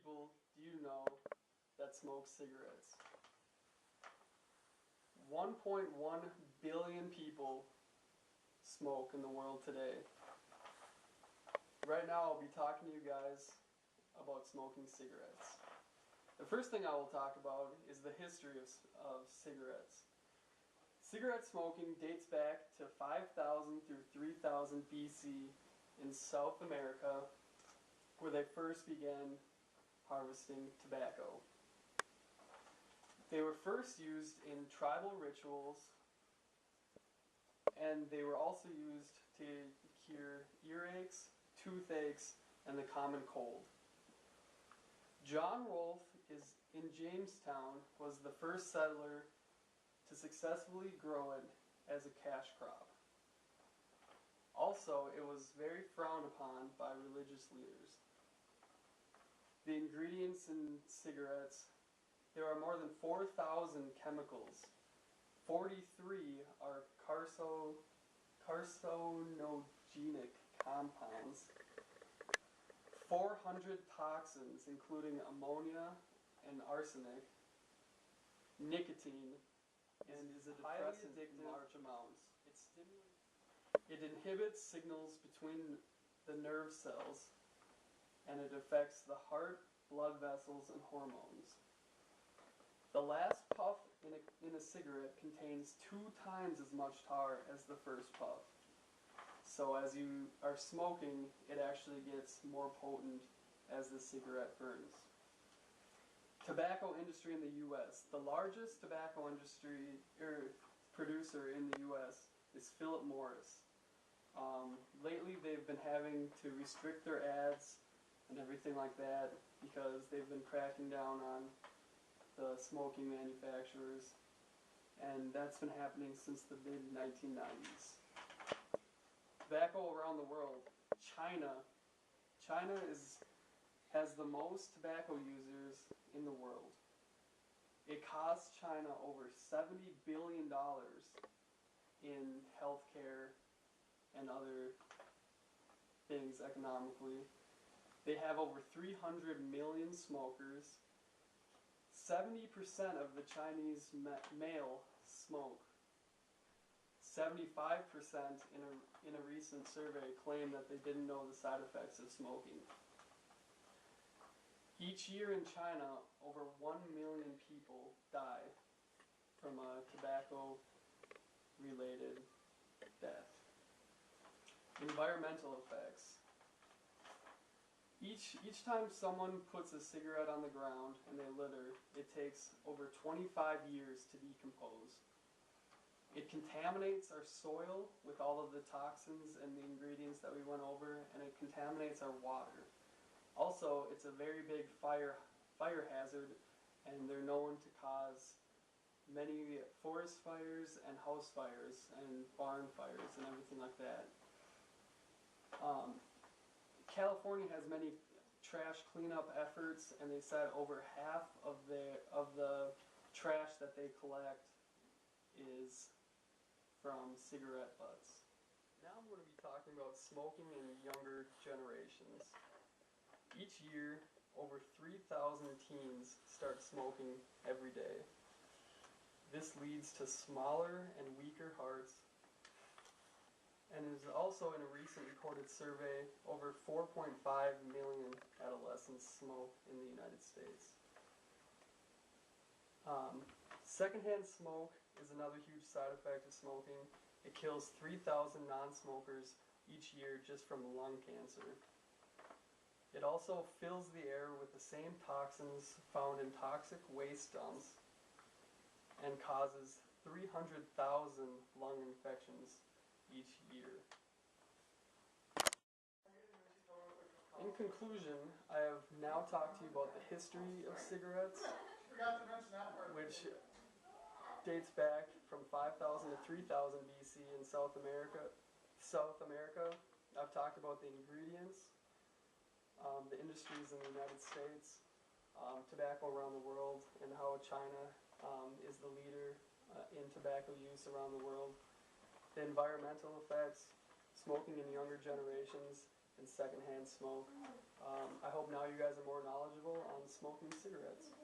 people do you know that smoke cigarettes? 1.1 billion people smoke in the world today. Right now I'll be talking to you guys about smoking cigarettes. The first thing I will talk about is the history of cigarettes. Cigarette smoking dates back to 5000 through 3000 BC in South America, where they first began harvesting tobacco. They were first used in tribal rituals, and they were also used to cure earaches, toothaches, and the common cold. John Rolfe in Jamestown was the first settler to successfully grow it as a cash crop. Also, it was very frowned upon by religious leaders. The ingredients in cigarettes, there are more than 4,000 chemicals. 43 are carcinogenic compounds. 400 toxins, including ammonia and arsenic. Nicotine is a depressant in large amounts. It inhibits signals between the nerve cells, and it affects the heart, blood vessels, and hormones. The last puff in a cigarette contains 2 times as much tar as the first puff. So as you are smoking, it actually gets more potent as the cigarette burns. Tobacco industry in the U.S. The largest tobacco industry producer in the U.S. is Philip Morris. Lately they've been having to restrict their ads and everything like that because they've been cracking down on the smoking manufacturers, and that's been happening since the mid-1990s. Tobacco around the world. China has the most tobacco users in the world. It costs China over $70 billion in healthcare and other things economically. They have over 300 million smokers. 70% of the Chinese male smoke. 75% in a recent survey claimed that they didn't know the side effects of smoking. Each year in China, over 1 million people die from a tobacco-related death. Environmental effects. Each time someone puts a cigarette on the ground and they litter, it takes over 25 years to decompose. It contaminates our soil with all of the toxins and the ingredients that we went over, and it contaminates our water. Also, it's a very big fire hazard, and they're known to cause many forest fires and house fires and barn fires and everything like that. California has many trash cleanup efforts, and they said over half of the trash that they collect is from cigarette butts. Now I'm going to be talking about smoking in younger generations. Each year, over 3,000 teens start smoking every day. This leads to smaller and weaker hearts, and is also in a recent recorded survey, over 4.5 million adolescents smoke in the United States. Secondhand smoke is another huge side effect of smoking. It kills 3,000 non-smokers each year just from lung cancer. It also fills the air with the same toxins found in toxic waste dumps and causes 300,000 lung infections each year. In conclusion, I have now talked to you about the history of cigarettes, which dates back from 5000 to 3000 BC in South America. I've talked about the ingredients, the industries in the United States, tobacco around the world, and how China is the leader in tobacco use around the world. The environmental effects, smoking in younger generations, and secondhand smoke. I hope now you guys are more knowledgeable on smoking cigarettes.